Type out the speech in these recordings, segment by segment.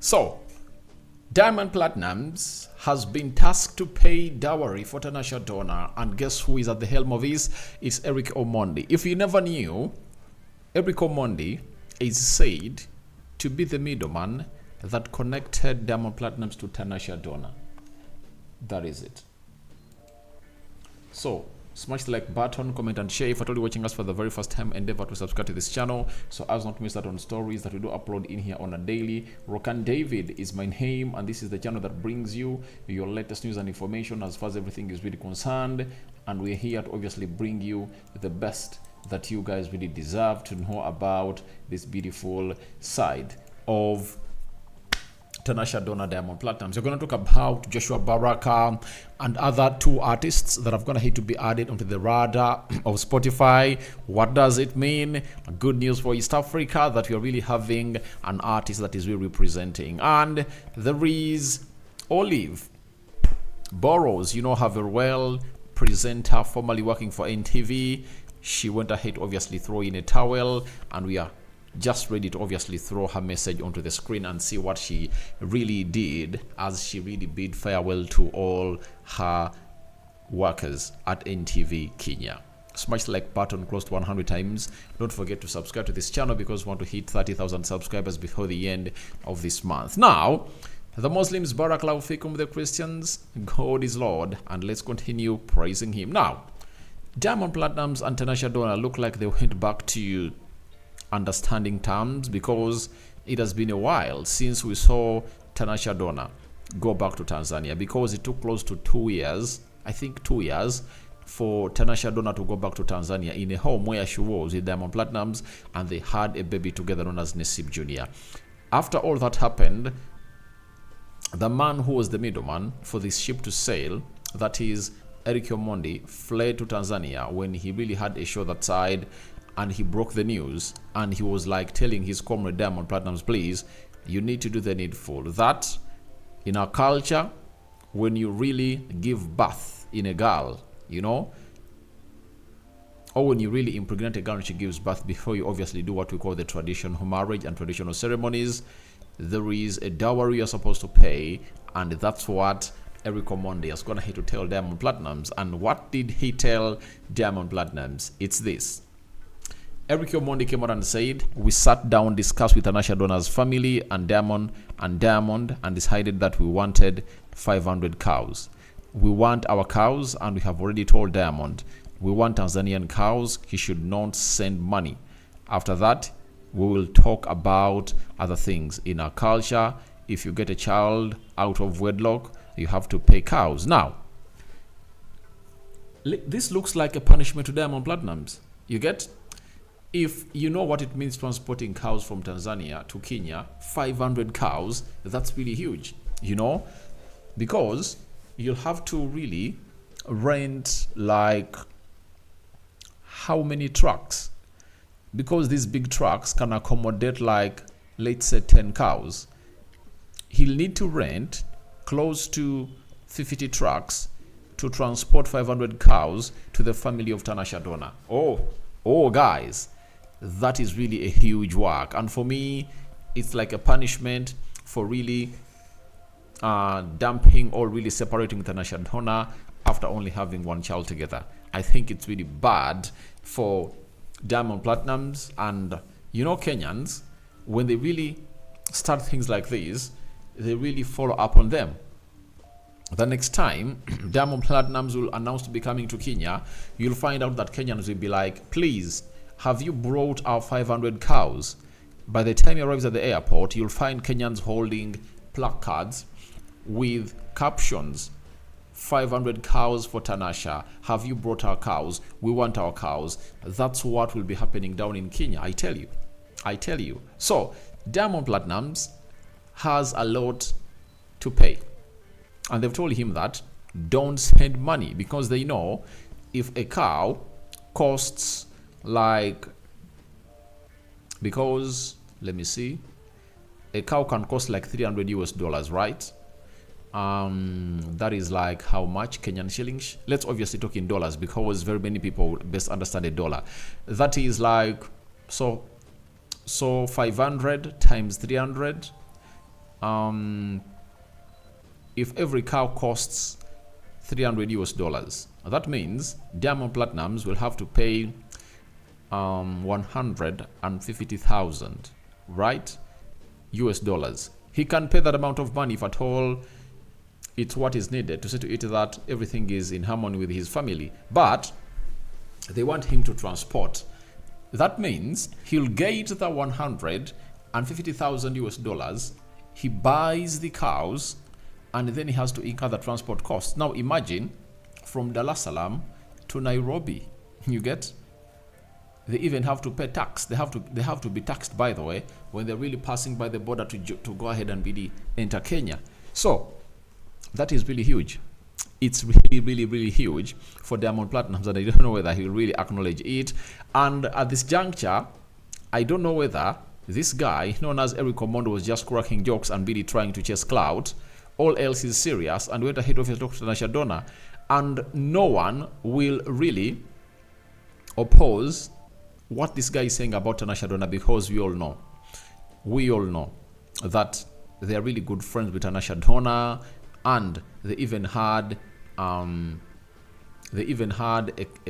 So, Diamond Platnumz has been tasked to pay dowry for Tanasha Donna, and guess who is at the helm of this? It's Eric Omondi. If you never knew, Eric Omondi is said to be the middleman that connected Diamond Platnumz to Tanasha Donna. That is it. So, smash the like button, comment and share. If you're watching us for the very first time, endeavor to subscribe to this channel so as not to miss out on stories that we do upload in here on a daily. Rokan David is my name, and this is the channel that brings you your latest news and information as far as everything is really concerned. And we're here to obviously bring you the best that you guys really deserve to know about this beautiful side of Tanasha Donna, Diamond Platnumz. You're going to talk about Joshua Baraka and other two artists that are going to hate to be added onto the radar of Spotify. What does it mean? Good news for East Africa that we are really having an artist that is really representing. And there is Olive Burrows, you know her very well, presenter formerly working for NTV. She went ahead to obviously throw in a towel, and we are just ready to obviously throw her message onto the screen and see what she really did, as she really bid farewell to all her workers at NTV Kenya. Smash the like button close to 100 times. Don't forget to subscribe to this channel because we want to hit 30,000 subscribers before the end of this month. Now, the Muslims, Baraka fikum, the Christians, God is Lord, and let's continue praising him. Now, Diamond Platnumz and Tanasha Donna look like they went back to understanding terms, because it has been a while since we saw Tanasha Donna go back to Tanzania, because it took close to 2 years, I think 2 years, for Tanasha Donna to go back to Tanzania in a home where she was with Diamond Platnumz, and they had a baby together known as Nesib Jr. After all that happened, the man who was the middleman for this ship to sail, that is Eric Omondi, fled to Tanzania when he really had a show that side, and he broke the news, and he was like telling his comrade Diamond Platnumz, please, you need to do the needful. That in our culture, when you really give birth in a girl, you know, or when you really impregnate a girl and she gives birth, before you obviously do what we call the traditional marriage and traditional ceremonies, there is a dowry you're supposed to pay, and that's what Eric Omondi is gonna hit to tell Diamond Platnumz. And what did he tell Diamond Platnumz? It's this. Eric Omondi came out and said, we sat down, discussed with Tanasha Donna's family and Diamond, and decided that we wanted 500 cows. We want our cows, and we have already told Diamond, we want Tanzanian cows. He should not send money. After that, we will talk about other things in our culture. If you get a child out of wedlock, you have to pay cows. Now, this looks like a punishment to Diamond Platnumz. You get? If you know what it means transporting cows from Tanzania to Kenya, 500 cows, that's really huge, you know, because you'll have to really rent like how many trucks, because these big trucks can accommodate like, let's say 10 cows. He'll need to rent close to 50 trucks to transport 500 cows to the family of Tanasha Donna. Oh guys, that is really a huge work, and for me it's like a punishment for really dumping or really separating Tanasha Donna after only having one child together. I think it's really bad for Diamond Platnumz, and you know, Kenyans, when they really start things like this, they really follow up on them. The next time Diamond Platnumz will announce to be coming to Kenya, you'll find out that Kenyans will be like, please, have you brought our 500 cows? By the time he arrives at the airport, you'll find Kenyans holding placards with captions, 500 cows for Tanasha. Have you brought our cows? We want our cows. That's what will be happening down in Kenya, I tell you. So, Diamond Platnumz has a lot to pay. And they've told him that don't spend money, because they know if a cow costs like, because let me see, a cow can cost like $300 US, right? That is like how much Kenyan shillings? Let's obviously talk in dollars, because very many people best understand a dollar. That is like, so 500 times 300 if every cow costs $300, that means Diamond Platnumz will have to pay 150,000, right? US dollars. He can pay that amount of money if at all it's what is needed to see to it that everything is in harmony with his family. But they want him to transport. That means he'll get the 150,000 US dollars. He buys the cows, and then he has to incur the transport costs. Now imagine from Dar es Salaam to Nairobi. You get? They even have to pay tax. They have to be taxed, by the way, when they're really passing by the border to go ahead and really enter Kenya. So that is really huge. It's really, really, really huge for Diamond Platnumz, and I don't know whether he'll really acknowledge it. And at this juncture, I don't know whether this guy, known as Eric Omondi, was just cracking jokes and really trying to chase clout. All else is serious, and went ahead of his Dr. Tanasha Donna. And no one will really oppose what this guy is saying about Tanasha Donna, because we all know that they are really good friends with Tanasha Donna, and they even had a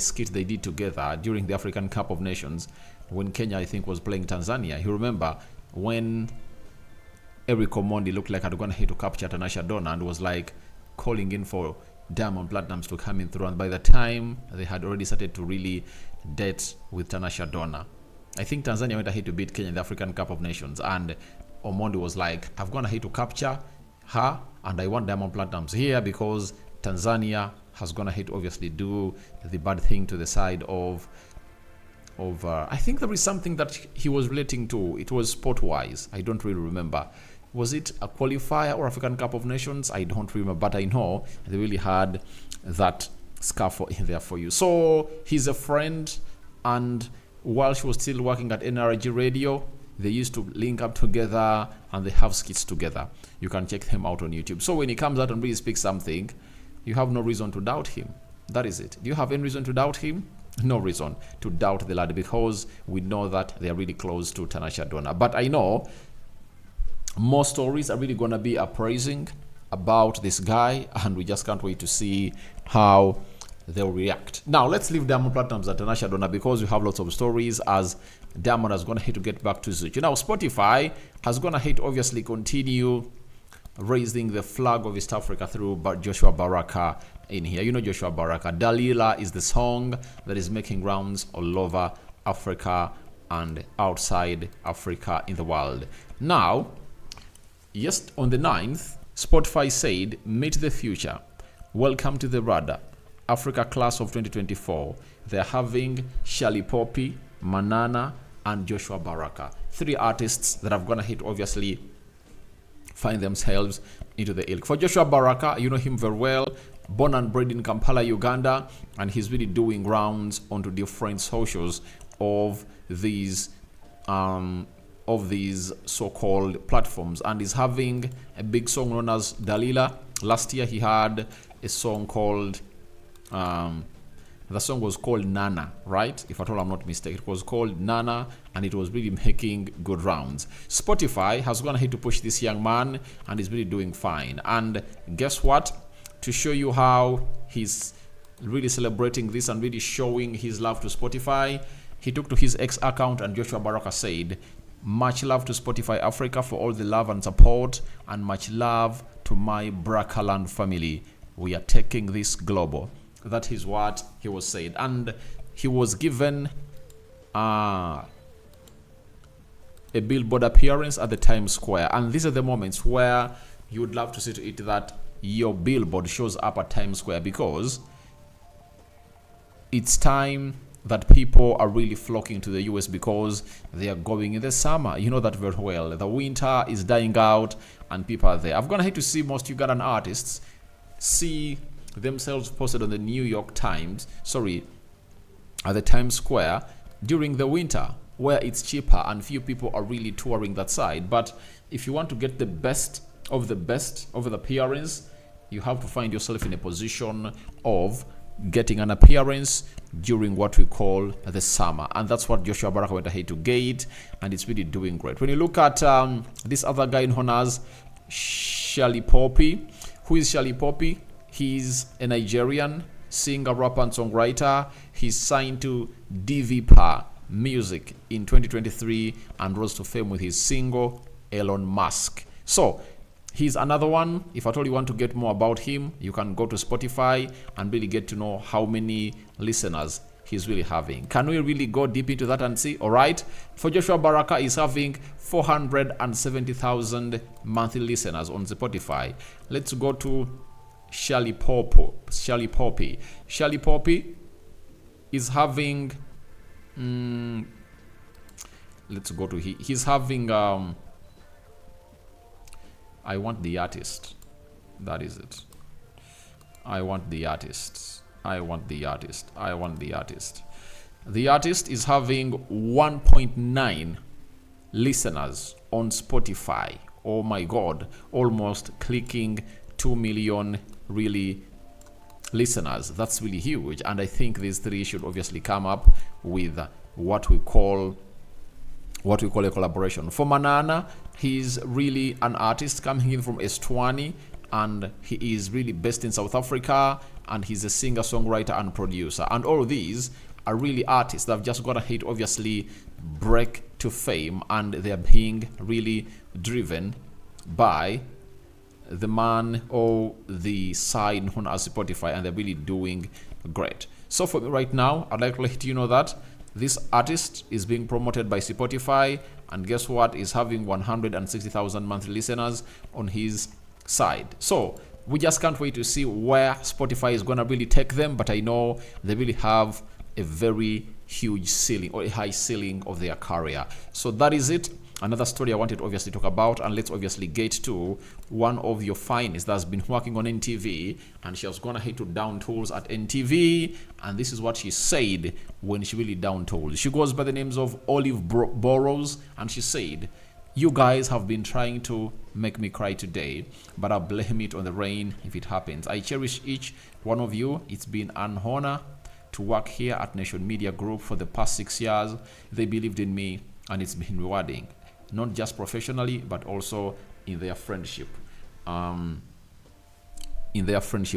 skit they did together during the African Cup of Nations when Kenya, I think, was playing Tanzania. You remember when Eric Omondi looked like had gone ahead to capture Tanasha Donna and was like calling in for Diamond Platnumz to come in through, and by the time they had already started to really date with Tanasha Donna, I think Tanzania went ahead to beat Kenya in the African Cup of Nations, and Omondi was like, I've gone ahead to capture her, and I want Diamond Platnumz here because Tanzania has gone ahead to obviously do the bad thing to the side of I think there is something that he was relating to. It was sport-wise. I don't really remember. Was it a qualifier or African Cup of Nations? I don't remember, but I know they really had that scarf in there for you. So he's a friend, and while she was still working at NRG Radio, they used to link up together and they have skits together. You can check them out on YouTube. So when he comes out and really speaks something, you have no reason to doubt him. That is it. Do you have any reason to doubt him? No reason to doubt the lad, because we know that they are really close to Tanasha Donna. But I know more stories are really going to be appraising about this guy, and we just can't wait to see how they'll react. Now, let's leave Diamond Platnumz and Tanasha Donna, because we have lots of stories as Diamond has gone ahead to get back to Zuchu. Now, Spotify has gone ahead to obviously continue raising the flag of East Africa through Joshua Baraka in here. You know Joshua Baraka. Dalila is the song that is making rounds all over Africa and outside Africa in the world. Now, yes, on the 9th, Spotify said, meet the future. Welcome to the radar. Africa class of 2024. They're having Shali Poppy, Manana, and Joshua Baraka. 3 artists that have gone ahead to obviously find themselves into the ilk. For Joshua Baraka, you know him very well. Born and bred in Kampala, Uganda, and he's really doing rounds onto different socials of these so-called platforms, and he's having a big song known as Dalila. Last year he had a song called the song was called Nana, right? If at all I'm not mistaken, it was called Nana, and it was really making good rounds. Spotify has gone ahead to push this young man, and he's really doing fine. And guess what? To show you how he's really celebrating this and really showing his love to Spotify, he took to his X account, and Joshua Baraka said, much love to Spotify Africa for all the love and support, and much love to my Baraka land family. We are taking this global. That is what he was said. And he was given a billboard appearance at the Times Square. And these are the moments where you would love to see to it that your billboard shows up at Times Square, because it's time that people are really flocking to the US because they are going in the summer. You know that very well. The winter is dying out and people are there. I've gone ahead to see most Ugandan artists see themselves posted on the New York Times, at the Times Square during the winter, where it's cheaper and few people are really touring that side. But if you want to get the best of the appearance, you have to find yourself in a position of getting an appearance during what we call the summer, and that's what Joshua Baraka went ahead to get, and it's really doing great. When you look at this other guy known as Shelly Poppy. Who is Shelly Poppy? He's a Nigerian singer, rapper, and songwriter. He's signed to DVPA Music in 2023 and rose to fame with his single Elon Musk. So he's another one. If at all you want to get more about him, you can go to Spotify and really get to know how many listeners he's really having. Can we really go deep into that and see? All right. For Joshua Baraka is having 470,000 monthly listeners on Spotify. Let's go to Shelly Poppy. Shelly Poppy is having let's go to he's having I want the artist. That is it. I want the artist. The artist is having 1.9 listeners on Spotify. Oh my God, almost clicking 2 million really listeners. That's really huge. And I think these three should obviously come up with what we call a collaboration. For Manana, he's really an artist coming in from Eswatini, and he is really based in South Africa, and he's a singer, songwriter, and producer. And all of these are really artists that have just got a hit, obviously break to fame, and they're being really driven by the man or the side known as Spotify, and they're really doing great. So for me right now, I'd like to let you know that this artist is being promoted by Spotify, and guess what? Is having 160,000 monthly listeners on his side. So we just can't wait to see where Spotify is going to really take them, but I know they really have a very huge ceiling, or a high ceiling of their career. So that is it. Another story I wanted to obviously talk about, and let's obviously get to one of your finest that's been working on NTV, and she was gonna head to down tools at NTV, and this is what she said when she really down tools. She goes by the names of Olive Burrows, and she said, "You guys have been trying to make me cry today, but I blame it on the rain if it happens. I cherish each one of you. It's been an honor to work here at Nation Media Group for the past 6 years. They believed in me, and it's been rewarding, not just professionally, but also in their friendship.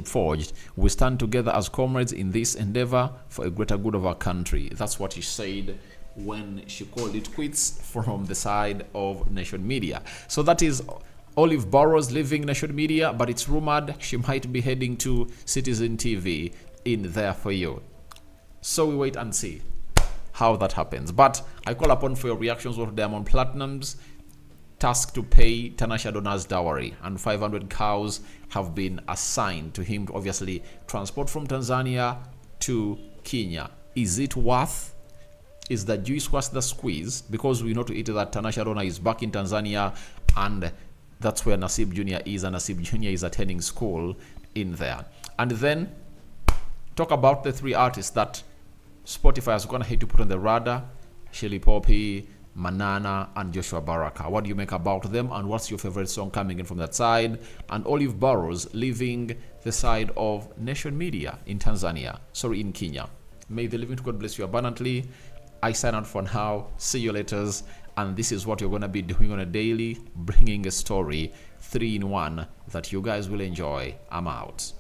Forged. We stand together as comrades in this endeavor for a greater good of our country." That's what she said when she called it quits from the side of Nation Media. So that is Olive Burrows leaving Nation Media, but it's rumored she might be heading to Citizen TV in There For You. So we wait and see how that happens. But I call upon for your reactions of Diamond Platnumz tasked to pay Tanasha Donna's dowry, and 500 cows have been assigned to him to obviously transport from Tanzania to Kenya. Is it worth? Is the juice worth the squeeze? Because we know to it that Tanasha Donna is back in Tanzania, and that's where Nasib Jr. is, and Nasib Jr. is attending school in there. And then talk about the three artists that Spotify is going to hate to put on the radar: Shelly Poppy, Manana, and Joshua Baraka. What do you make about them, and what's your favorite song coming in from that side? And Olive Burrows leaving the side of Nation Media in in Kenya. May the living God bless you abundantly. I sign out for now. See you later. And this is what you're going to be doing on a daily, bringing a story 3 in 1 that you guys will enjoy. I'm out.